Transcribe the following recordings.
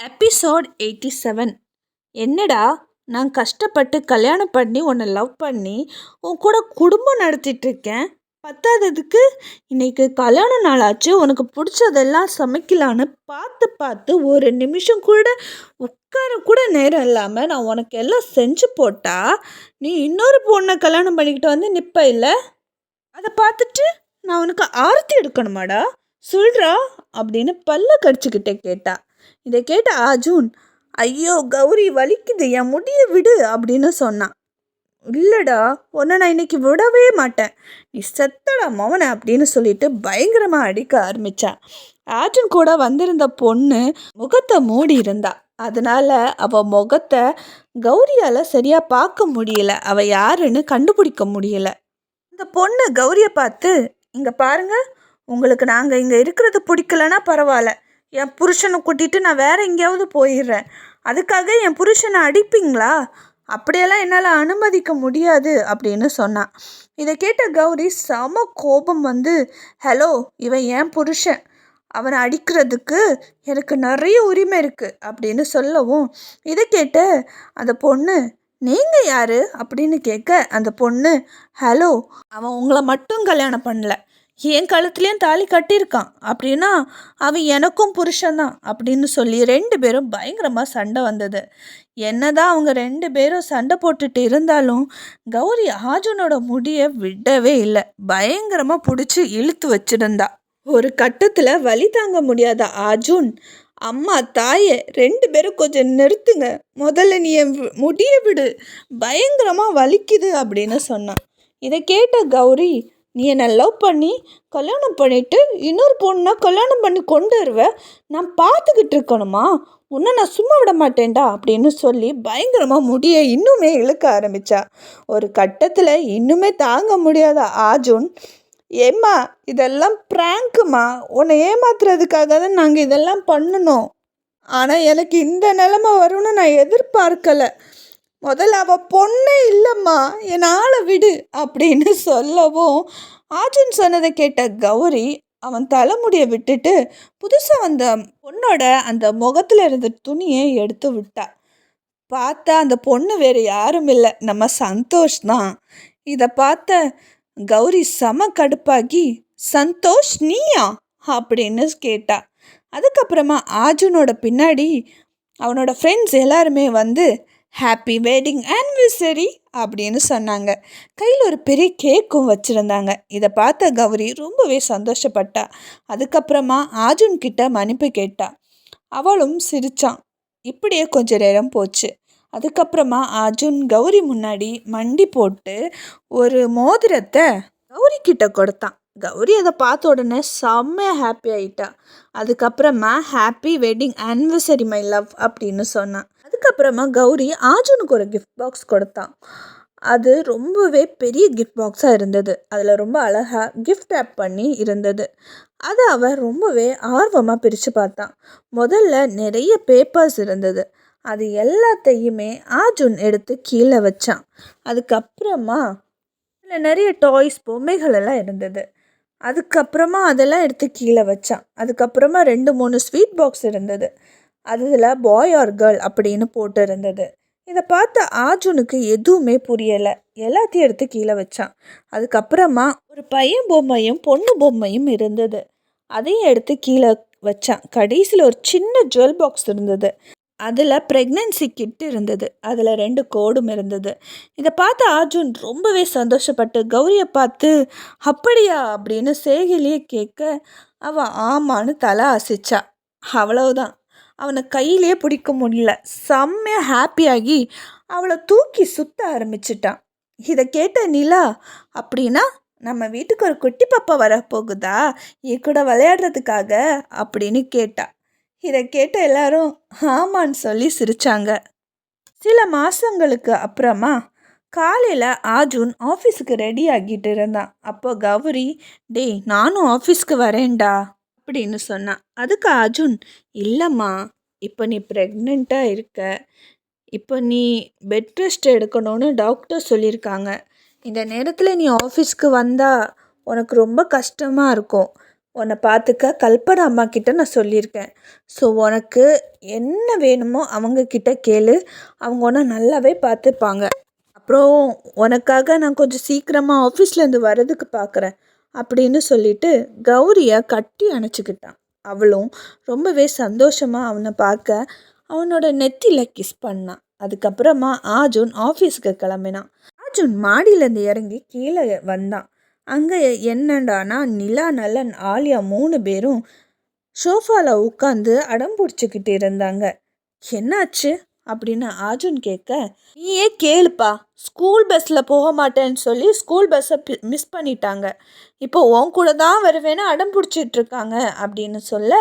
Episode 87. என்னடா, நான் கஷ்டப்பட்டு கல்யாணம் பண்ணி உன்னை லவ் பண்ணி உன் கூட குடும்பம் நடத்திட்டு இருக்கேன். பத்தாததுக்கு இன்னைக்கு கல்யாண நாளாச்சு, உனக்கு பிடிச்சதெல்லாம் சமைக்கலான்னு பார்த்து பார்த்து ஒரு நிமிஷம் கூட உட்கார கூட நேரம் இல்லாமல் நான் உனக்கு எல்லாம் செஞ்சு போட்டா நீ இன்னொரு பொண்ணை கல்யாணம் பண்ணிக்கிட்டு வந்து நிற்ப இல்லை? அதை பார்த்துட்டு நான் உனக்கு ஆரத்தி எடுக்கணுமாடா சொல்கிறா அப்படின்னு பல்ல கடிச்சுக்கிட்டே கேட்டா. இதை கேட்ட அர்ஜுன், ஐயோ கௌரி வலிக்குது, என் முடிய விடு அப்படின்னு சொன்னான். இல்லைடா, உன்னை நான் இன்னைக்கு விடவே மாட்டேன், நீ செத்தடா மவனை அப்படின்னு சொல்லிட்டு பயங்கரமாக அடிக்க ஆரம்பித்தா. அர்ஜுன் கூட வந்திருந்த பொண்ணு முகத்தை மூடி இருந்தா. அதனால அவள் முகத்தை கௌரியால் சரியாக பார்க்க முடியல, அவள் யாருன்னு கண்டுபிடிக்க முடியல. அந்த பொண்ணு கௌரியை பார்த்து, இங்கே பாருங்க, உங்களுக்கு நாங்கள் இங்கே இருக்கிறது பிடிக்கலன்னா பரவாயில்ல, என் புருஷனை கூட்டிகிட்டு நான் வேறு எங்கேயாவது போயிடுறேன், அதுக்காக என் புருஷனை அடிப்பீங்களா? அப்படியெல்லாம் என்னால் அனுமதிக்க முடியாது அப்படின்னு சொன்னான். இதை கேட்ட கௌரி செம கோபம் வந்து, ஹலோ, இவன் என் புருஷன், அவனை அடிக்கிறதுக்கு எனக்கு நிறைய உரிமை இருக்குது அப்படின்னு சொல்லவும், இதை கேட்டு அந்த பொண்ணு, நீங்கள் யார் அப்படின்னு கேட்க, அந்த பொண்ணு, ஹலோ, அவன் உங்களை மட்டும் கல்யாணம் பண்ணல, என் கழுத்துலேயும் தாலி கட்டியிருக்கான், அப்படின்னா அவன் எனக்கும் புருஷன்தான் அப்படின்னு சொல்லி ரெண்டு பேரும் பயங்கரமாக சண்டை வந்தது. என்னதான் அவங்க ரெண்டு பேரும் சண்டை போட்டுட்டு இருந்தாலும் கௌரி அர்ஜுனோட முடியை விடவே இல்லை, பயங்கரமாக பிடிச்சி இழுத்து வச்சிருந்தா. ஒரு கட்டத்தில் வலி தாங்க முடியாத அர்ஜுன், அம்மா தாயே, ரெண்டு பேரும் கொஞ்சம் நிறுத்துங்க, முதல்ல நீ என் முடிய விடு, பயங்கரமாக வலிக்குது அப்படின்னு சொன்னான். இதை கேட்ட கௌரி, நீ என்னை லவ் பண்ணி கல்யாணம் பண்ணிவிட்டு இன்னொரு பொண்ணை கல்யாணம் பண்ணி கொண்டு வருவ, நான் பார்த்துக்கிட்டு இருக்கணுமா? உன்னை நான் சும்மா விட மாட்டேன்டா அப்படின்னு சொல்லி பயங்கரமாக முடியை இன்னுமே இழுக்க ஆரம்பித்தா. ஒரு கட்டத்தில் இன்னுமே தாங்க முடியாத அர்ஜுன், ஏம்மா இதெல்லாம் ப்ராங்க்குமா, உன்னை ஏமாத்துறதுக்காக தான் நாங்கள் இதெல்லாம் பண்ணணும், ஆனால் எனக்கு இந்த நிலைமை வரும்னு நான் எதிர்பார்க்கலை, முதல்ல அவள் பொண்ணே இல்லைம்மா, என் ஆளை விடு அப்படின்னு சொல்லவும், அர்ஜுன் சொன்னதை கேட்ட கௌரி அவன் தலைமுடியை விட்டுட்டு புதுசாக வந்த பொண்ணோட அந்த முகத்தில் இருந்த துணியை எடுத்து விட்டா. பார்த்தா அந்த பொண்ணு வேறு யாரும் இல்லை, நம்ம சந்தோஷ் தான். இதை பார்த்த கௌரி செம கடுப்பாகி, சந்தோஷ் நீயா அப்படின்னு கேட்டா. அதுக்கப்புறமா அர்ஜுனோட பின்னாடி அவனோட ஃப்ரெண்ட்ஸ் எல்லாருமே வந்து ஹாப்பி வெட்டிங் ஆனிவர்சரி அப்படின்னு சொன்னாங்க. கையில் ஒரு பெரிய கேக்கும் வச்சுருந்தாங்க. இதை பார்த்த கௌரி ரொம்பவே சந்தோஷப்பட்டா. அதுக்கப்புறமா அர்ஜுன் கிட்ட மன்னிப்பு கேட்டா. அவளும் சிரிச்சான். இப்படியே கொஞ்ச நேரம் போச்சு. அதுக்கப்புறமா அர்ஜுன் கௌரி முன்னாடி மண்டி போட்டு ஒரு மோதிரத்தை கௌரி கிட்ட கொடுத்தான். கௌரி அதை பார்த்த உடனே செம்மையாக ஹாப்பி ஆகிட்டா. அதுக்கப்புறமா happy wedding anniversary my love அப்படின்னு சொன்னான். அதுக்கப்புறமா கௌரி அர்ஜுனுக்கு ஒரு கிஃப்ட் பாக்ஸ் கொடுத்தான். அது ரொம்பவே பெரிய கிஃப்ட் பாக்ஸாக இருந்தது. அதில் ரொம்ப அழகாக கிஃப்ட் ரேப் பண்ணி இருந்தது. அதை அவன் ரொம்பவே ஆர்வமாக பிரித்து பார்த்தான். முதல்ல நிறைய பேப்பர்ஸ் இருந்தது. அது எல்லாத்தையுமே அர்ஜுன் எடுத்து கீழே வச்சான். அதுக்கப்புறமா அதில் நிறைய டாய்ஸ் பொம்மைகள் எல்லாம் இருந்தது. அதுக்கப்புறமா அதெல்லாம் எடுத்து கீழே வச்சான். அதுக்கப்புறமா 2-3 ஸ்வீட் பாக்ஸ் இருந்தது. அதில் பாய் ஆர் கேர்ள் அப்படின்னு போட்டு இருந்தது. இதை பார்த்த அர்ஜுனுக்கு எதுவுமே புரியலை. எல்லாத்தையும் எடுத்து கீழே வச்சான். அதுக்கப்புறமா ஒரு பையன் பொம்மையும் பொண்ணு பொம்மையும் இருந்தது. அதையும் எடுத்து கீழே வச்சான். கடைசியில் ஒரு சின்ன ஜுவல் பாக்ஸ் இருந்தது. அதில் ப்ரெக்னென்சி கிட் இருந்தது. அதில் 2 கோடும் இருந்தது. இதை பார்த்து அர்ஜுன் ரொம்பவே சந்தோஷப்பட்டு கௌரியை பார்த்து, அப்படியா அப்படின்னு சேகிலேயே கேட்க, அவள் ஆமான்னு தலை அசைச்சா. அவ்வளவுதான், அவனை கையிலேயே பிடிக்க முடியல. செம்மையாக ஹாப்பியாகி அவளை தூக்கி சுற்ற ஆரம்பிச்சிட்டான். இதை கேட்ட நிலா, அப்படின்னா நம்ம வீட்டுக்கு ஒரு குட்டி பாப்பா வரப்போகுதா, என் கூட விளையாடுறதுக்காக அப்படின்னு கேட்டா. இதை கேட்ட எல்லாரும் ஆமான்னு சொல்லி சிரித்தாங்க. சில மாதங்களுக்கு அப்புறமா காலையில் அர்ஜுன் ஆஃபீஸுக்கு ரெடி ஆகிட்டு இருந்தான். அப்போ கௌரி, டேய் நானும் ஆஃபீஸ்க்கு வரேன்டா அப்படின்னு சொன்னான். அதுக்கு அர்ஜுன், இல்லைம்மா, இப்போ நீ ப்ரெக்னெண்ட்டாக இருக்க, இப்போ நீ பெட் ரெஸ்ட் எடுக்கணும்னு டாக்டர் சொல்லியிருக்காங்க, இந்த நேரத்தில் நீ ஆஃபீஸ்க்கு வந்தால் உனக்கு ரொம்ப கஷ்டமாக இருக்கும், உன்னை பார்த்துக்க கல்பனா அம்மா கிட்ட நான் சொல்லியிருக்கேன். ஸோ உனக்கு என்ன வேணுமோ அவங்க கிட்ட கேளு. அவங்க உன்னை நல்லாவே பார்த்துப்பாங்க. அப்புறம் உனக்காக நான் கொஞ்சம் சீக்கிரமாக ஆஃபீஸ்லேருந்து வர்றதுக்கு பார்க்குறேன் அப்படின்னு சொல்லிட்டு கௌரியை கட்டி அணைச்சிக்கிட்டான். அவளும் ரொம்பவே சந்தோஷமாக அவனை பார்க்க அவனோட நெத்தியில் கிஸ் பண்ணான். அதுக்கப்புறமா ஆர்ஜுன் ஆஃபீஸுக்கு கிளம்பினான். அர்ஜுன் மாடியிலேருந்து இறங்கி கீழே வந்தான். அங்கே என்னடானா நிலா, நலன், ஆலியா 3 பேரும் சோஃபாவில் உட்காந்து அடம் பிடிச்சிக்கிட்டு இருந்தாங்க. என்னாச்சு அப்படின்னு அர்ஜுன் கேட்க, நீயே கேளுப்பா, ஸ்கூல் பஸ்ஸில் போக மாட்டேன்னு சொல்லி ஸ்கூல் பஸ்ஸை மிஸ் பண்ணிட்டாங்க. இப்போ உன் கூட தான் வருவேன்னு அடம் பிடிச்சிட்ருக்காங்க அப்படின்னு சொல்ல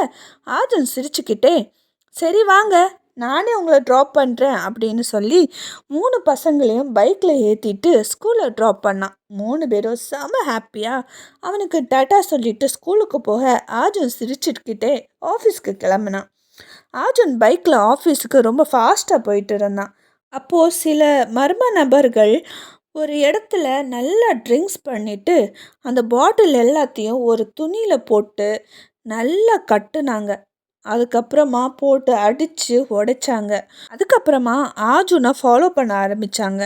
அர்ஜுன் சிரிச்சுக்கிட்டே, சரி வாங்க நானே உங்களை ட்ராப் பண்ணுறேன் அப்படின்னு சொல்லி 3 பசங்களையும் பைக்கில் ஏற்றிட்டு ஸ்கூலில் ட்ராப் பண்ணான். 3 பேரும் செம ஹாப்பியாக அவனுக்கு டாட்டா சொல்லிட்டு ஸ்கூலுக்கு போக அர்ஜுன் சிரிச்சுக்கிட்டே ஆஃபீஸ்க்கு கிளம்புனான். அர்ஜுன் பைக்கில் ஆஃபீஸுக்கு ரொம்ப ஃபாஸ்ட்டாக போயிட்டு இருந்தான். அப்போது சில மர்ம நபர்கள் ஒரு இடத்துல நல்லா ட்ரிங்க்ஸ் பண்ணிவிட்டு அந்த பாட்டில் எல்லாத்தையும் ஒரு துணியில் போட்டு நல்லா கட்டுனாங்க. அதுக்கப்புறமா போட்டு அடித்து உடைச்சாங்க. அதுக்கப்புறமா அர்ஜுனை ஃபாலோ பண்ண ஆரம்பித்தாங்க.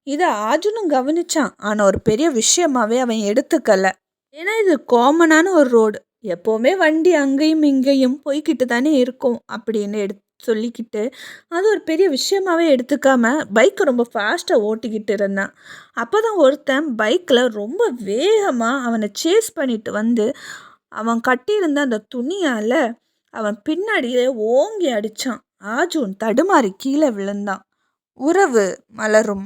இதை அர்ஜுனும் கவனித்தான். ஆனால் ஒரு பெரிய விஷயமாகவே அவன் எடுத்துக்கலை. ஏன்னா இது காமனான ஒரு ரோடு, எப்போவுமே வண்டி அங்கேயும் இங்கேயும் போய்கிட்டு தானே இருக்கும் அப்படின்னு சொல்லிக்கிட்டு அது ஒரு பெரிய விஷயமாகவே எடுத்துக்காம பைக்கை ரொம்ப ஃபாஸ்ட்டாக ஓட்டிக்கிட்டு இருந்தான். அப்போ தான் ஒருத்தன் பைக்கில் ரொம்ப வேகமாக அவனை சேஸ் பண்ணிட்டு வந்து அவன் கட்டியிருந்த அந்த துணியால் அவன் பின்னாடியே ஓங்கி அடித்தான். அர்ஜுன் தடுமாறி கீழே விழுந்தான். உறவு மலரும்.